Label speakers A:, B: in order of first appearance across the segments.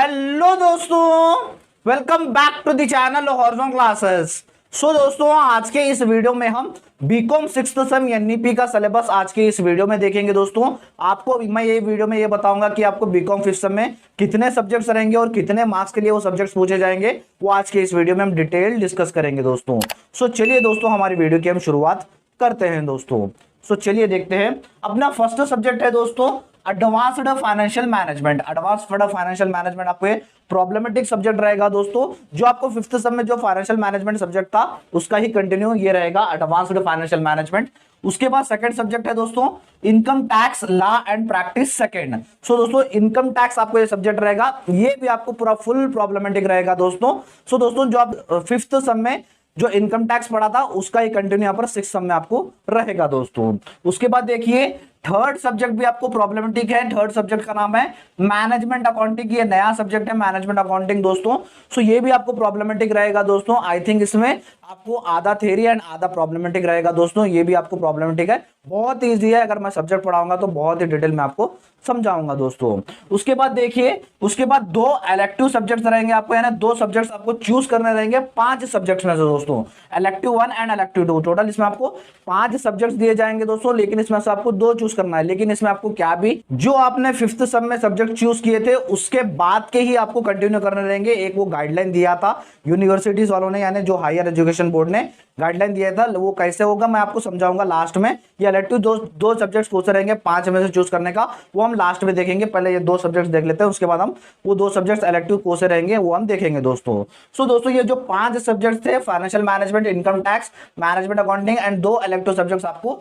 A: Hello दोस्तों, welcome back to the channel horizon classes. So दोस्तों, आज के इस वीडियो में हम बीकॉम सिक्स्थ सेम एनईपी का सिलेबस आज के इस वीडियो में देखेंगे। दोस्तों, आपको मैं ये वीडियो में ये बताऊंगा कि आपको बीकॉम फिफ्थ सेम में कितने सब्जेक्ट्स रहेंगे और कितने मार्क्स के लिए वो सब्जेक्ट्स पूछे जाएंगे, वो आज के इस वीडियो में हम डिटेल डिस्कस करेंगे दोस्तों। सो चलिए दोस्तों, हमारी वीडियो की हम शुरुआत करते हैं दोस्तों। सो चलिए देखते हैं। अपना फर्स्ट सब्जेक्ट है दोस्तों advanced financial management. Advanced financial management आपको प्रॉब्लमेटिक सब्जेक्ट रहेगा दोस्तों। जो आपको फिफ्थ सेम में जो फाइनेंशियल मैनेजमेंट सब्जेक्ट था उसका ही कंटिन्यू ये रहेगा, एडवांस्ड फाइनेंशियल मैनेजमेंट। उसके बाद सेकंड सब्जेक्ट है दोस्तों income tax law and practice second. So दोस्तों, इनकम टैक्स आपको ये सब्जेक्ट रहेगा, ये भी आपको पूरा फुल प्रॉब्लमेटिक रहेगा दोस्तों। सो दोस्तों, जो आप फिफ्थ सेम में जो इनकम टैक्स पढ़ा था उसका ही कंटिन्यू यहाँ पर सिक्स सेम में आपको रहेगा दोस्तों। उसके बाद देखिए थर्ड सब्जेक्ट भी आपको प्रॉब्लमेटिक है। थर्ड सब्जेक्ट का नाम है मैनेजमेंट अकाउंटिंग। ये नया सब्जेक्ट है मैनेजमेंट अकाउंटिंग दोस्तों। सो ये भी आपको प्रॉब्लमेटिक रहेगा दोस्तों। आई थिंक इसमें आपको आधा थ्योरी एंड आधा प्रॉब्लमेटिक रहेगा दोस्तों। ये भी आपको प्रॉब्लमेटिक है, बहुत ईजी है। अगर मैं सब्जेक्ट पढ़ाऊंगा तो बहुत ही डिटेल में आपको समझाऊंगा दोस्तों। उसके बाद देखिए, उसके बाद दो इलेक्टिव सब्जेक्ट्स रहेंगे आपको, यानी दो सब्जेक्ट्स आपको चूज करने रहेंगे 5 सब्जेक्ट्स में से दोस्तों। इलेक्टिव 1 एंड इलेक्टिव 2, टोटल इसमें आपको 5 सब्जेक्ट्स दिए जाएंगे दोस्तों, लेकिन इसमें से आपको 2 चूज करना है। लेकिन इसमें आपको क्या भी जो आपने फिफ्थ सेम में सब्जेक्ट चूज किए थे उसके बाद के ही आपको कंटिन्यू करने रहेंगे। एक वो गाइडलाइन दिया था यूनिवर्सिटीज वालों ने, यानी जो हायर एजुकेशन बोर्ड ने गाइडलाइन दिया था, वो कैसे होगा मैं आपको समझाऊंगा लास्ट में। ये इलेक्टिव दो सब्जेक्ट्स पूछे रहेंगे 5 में से चूज करने का, वो हम लास्ट में देखेंगे। पहले ये 2 सब्जेक्ट्स देख लेते हैं, उसके बाद हम वो 2 सब्जेक्ट्स इलेक्टिव कौन से रहेंगे वो हम देखेंगे दोस्तों। सो दोस्तों, ये जो 5 सब्जेक्ट्स थे financial management, income tax, management accounting and 2 elective subjects आपको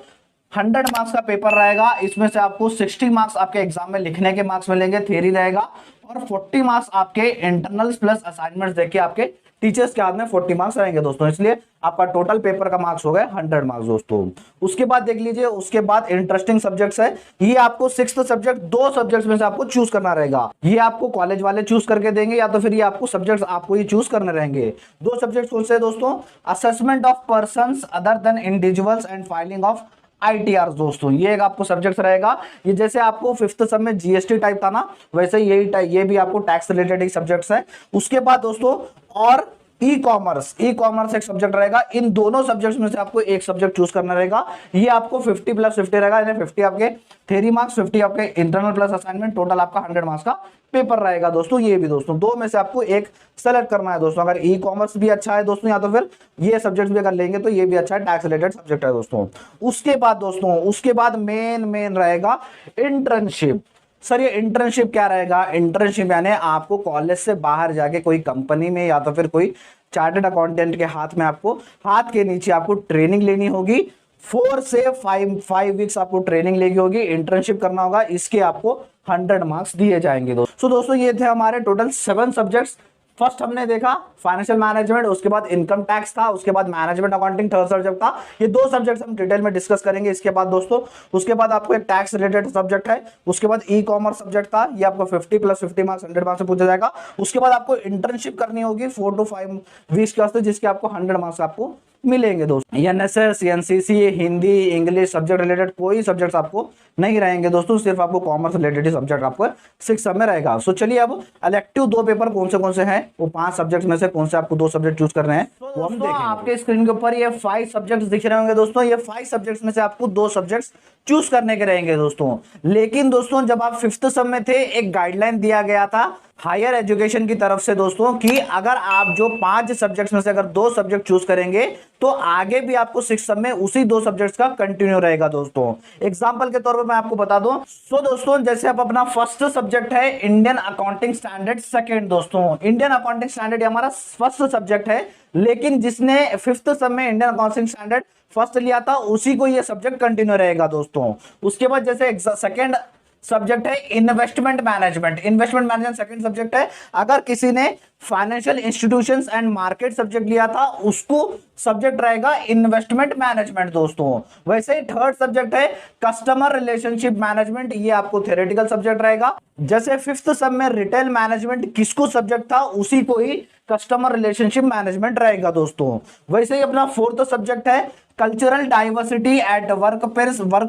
A: 100 मार्क्स का पेपर रहेगा। इसमें से आपको 60 मार्क्स आपके एग्जाम में लिखने के मार्क्स मिलेंगे, थ्योरी रहेगा, और 40 मार्क्स आपके इंटरनल्स प्लस असाइनमेंट्स देके आपके टीचर्स के हाथ में 40 मार्क्स रहेंगे दोस्तों। इसलिए आपका टोटल पेपर का मार्क्स हो गए 100 मार्क्स दोस्तों। उसके बाद देख लीजिए, उसके बाद इंटरेस्टिंग सब्जेक्ट्स है। ये आपको सिक्स्थ सब्जेक्ट 2 सब्जेक्ट्स में से आपको चूज करना रहेगा। ये आपको कॉलेज वाले चूज करके देंगे, या तो फिर ये आपको सब्जेक्ट्स आपको ही चूज करने रहेंगे। 2 सब्जेक्ट्स कौन से हैं दोस्तों? Assessment of persons other than individuals and filing of ITR दोस्तों। ये एक आपको सब्जेक्ट रहेगा। ये जैसे आपको फिफ्थ सेम में जीएसटी टाइप था ना, वैसे ये भी आपको टैक्स रिलेटेड ही सब्जेक्ट्स है। उसके बाद दोस्तों और ई कॉमर्स एक सब्जेक्ट रहेगा। इन दोनों सब्जेक्ट्स में से आपको एक सब्जेक्ट चूज करना रहेगा। ये आपको 50 प्लस 50 रहेगा, यानी 50 आपके थ्योरी मार्क्स, 50 आपके इंटरनल प्लस असाइनमेंट, टोटल आपका 100 मार्क्स का पेपर रहेगा दोस्तों। ये भी दोस्तों 2 में से आपको एक सेलेक्ट करना है दोस्तों। अगर ई कॉमर्स भी अच्छा है दोस्तों, या तो फिर ये सब्जेक्ट भी अगर लेंगे तो ये भी अच्छा है, टैक्स रिलेटेड सब्जेक्ट है दोस्तों। उसके बाद दोस्तों, उसके बाद मेन रहेगा इंटर्नशिप। सर ये इंटर्नशिप क्या रहेगा? इंटर्नशिप यानी आपको कॉलेज से बाहर जाके कोई कंपनी में या तो फिर कोई चार्टर्ड अकाउंटेंट के हाथ में आपको हाथ के नीचे आपको ट्रेनिंग लेनी होगी। 4 से 5 वीक्स आपको ट्रेनिंग लेनी होगी, इंटर्नशिप करना होगा। इसके आपको 100 मार्क्स दिए जाएंगे दोस्तों। सो दोस्तों, ये थे हमारे टोटल 7 सब्जेक्ट्स। फर्स्ट हमने देखा फाइनेंशियल मैनेजमेंट, उसके बाद इनकम टैक्स था, उसके बाद मैनेजमेंट अकाउंटिंग थर्ड सब्जेक्ट था। ये 2 सब्जेक्ट्स हम डिटेल में डिस्कस करेंगे इसके बाद दोस्तों। उसके बाद आपको एक टैक्स रिलेटेड सब्जेक्ट है। उसके बाद ई कॉमर्स सब्जेक्ट था, ये आपको 50 प्लस 50 मार्क्स 100 मार्क्स से पूछा जाएगा। उसके बाद आपको इंटर्नशिप करनी होगी 4 to 5 वीक्स के वास्ते, जिसके आपको 100 मार्क्स आपको मिलेंगे दोस्तों। NSS, NCC, Hindi, English subject related कोई सब्जेक्ट आपको नहीं रहेंगे दोस्तों, सिर्फ आपको कॉमर्स रिलेटेड सब्जेक्ट आपको 6 सब में रहेगा। सो चलिए अब इलेक्टिव 2 पेपर कौन से हैं, वो 5 सब्जेक्ट में से कौन से आपको 2 सब्जेक्ट चूज करने हैं वो हम देखेंगे। आपके स्क्रीन के ऊपर ये 5 सब्जेक्ट्स दिख रहे होंगे दोस्तों। ये 5 सब्जेक्ट्स में से आपको 2 सब्जेक्ट्स चूज करने के रहेंगे दोस्तों। लेकिन दोस्तों, जब आप फिफ्थ सेम में थे एक गाइडलाइन दिया गया था हायर एजुकेशन की तरफ से दोस्तों कि अगर आप जो 5 सब्जेक्ट्स में से अगर 2 सब्जेक्ट चूज करेंगे तो आगे भी आपको 6 सेम में उसी 2 सब्जेक्ट्स का कंटिन्यू रहेगा दोस्तों। एग्जांपल के तौर पर मैं आपको बता दूं, सो दोस्तों जैसे आप अपना फर्स्ट सब्जेक्ट है इंडियन अकाउंटिंग स्टैंडर्ड सेकंड दोस्तों। इंडियन अकाउंटिंग स्टैंडर्ड हमारा फर्स्ट सब्जेक्ट है, लेकिन जिसने फिफ्थ सेम में इंडियन अकाउंटिंग स्टैंडर्ड फर्स्ट लिया था उसी को ये सब्जेक्ट कंटिन्यू रहेगा दोस्तों। उसके बाद जैसे सेकंड सब्जेक्ट है investment management. Investment management second subject है। अगर किसी ने financial institutions and market subject लिया था उसको सब्जेक्ट रहेगा इन्वेस्टमेंट मैनेजमेंट दोस्तों। वैसे ही थर्ड सब्जेक्ट है कस्टमर रिलेशनशिप मैनेजमेंट, ये आपको थ्योरेटिकल सब्जेक्ट रहेगा। जैसे फिफ्थ सेम में रिटेल मैनेजमेंट किसको सब्जेक्ट था उसी को ही कस्टमर रिलेशनशिप मैनेजमेंट रहेगा दोस्तों। वैसे ही अपना फोर्थ सब्जेक्ट है cultural diversity at work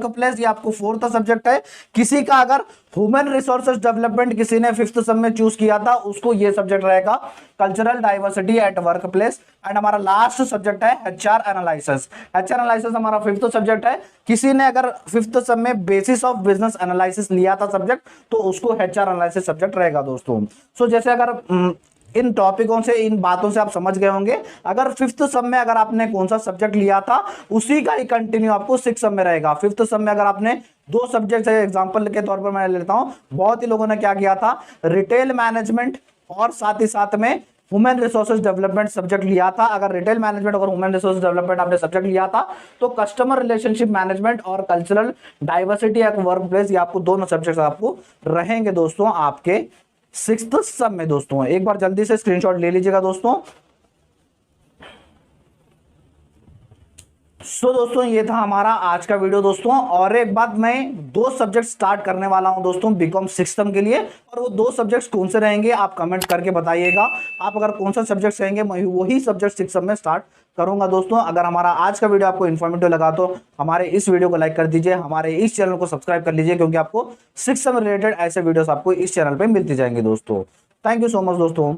A: place, ये आपको फोर्थ सब्जेक्ट है। किसी का अगर ह्यूमन रिसोर्सेज डेवलपमेंट किसी ने फिफ्थ सेम में चूज किया था, उसको ये सब्जेक्ट रहेगा cultural diversity at work place. And हमारा लास्ट सब्जेक्ट है एचआर एनालिसिस। एचआर एनालिसिस हमारा फिफ्थ सब्जेक्ट है। किसी ने अगर फिफ्थ सेम में बेसिस ऑफ बिजनेस एनालिसिस लिया था सब्जेक्ट, तो उसको एचआर एनालिसिस सब्जेक्ट रहेगा दोस्तों। सो जैसे अगर इन टॉपिकों से, इन बातों से आप समझ गए होंगे, अगर फिफ्थ सम में अगर आपने कौन सा सब्जेक्ट लिया था उसी का ही कंटिन्यू आपको सिक्स सम में रहेगा। फिफ्थ सम में अगर आपने दो सब्जेक्ट है, एग्जांपल के तौर पर मैं लेता हूं, बहुत ही लोगों ने क्या किया था, रिटेल मैनेजमेंट और साथ ही साथ में ह्यूमन रिसोर्सेज डेवलपमेंट सब्जेक्ट लिया था। अगर रिटेल मैनेजमेंट और ह्यूमन रिसोर्स डेवलपमेंट आपने सब्जेक्ट लिया था, तो कस्टमर रिलेशनशिप मैनेजमेंट और cultural diversity at work place, ये आपको दोनों सब्जेक्ट आपको रहेंगे दोस्तों आपके सिक्स्थ सम में दोस्तों। एक बार जल्दी से स्क्रीनशॉट ले लीजिएगा दोस्तों। सो दोस्तों ये था हमारा आज का वीडियो दोस्तों। और एक बात, मैं दो सब्जेक्ट स्टार्ट करने वाला हूं दोस्तों बीकॉम सिक्स सेम के लिए, और वो दो सब्जेक्ट्स कौन से रहेंगे आप कमेंट करके बताइएगा। आप अगर कौन सा सब्जेक्ट रहेंगे, मैं वही सब्जेक्ट सिक्स सेम में स्टार्ट करूंगा दोस्तों। अगर हमारा आज का वीडियो आपको इन्फॉर्मेटिव लगा तो हमारे इस वीडियो को लाइक कर दीजिए, हमारे इस चैनल को सब्सक्राइब कर लीजिए, क्योंकि आपको सिक्स सेम रिलेटेड ऐसे वीडियोस आपको इस चैनल पे मिलती जाएंगे दोस्तों। थैंक यू सो मच दोस्तों।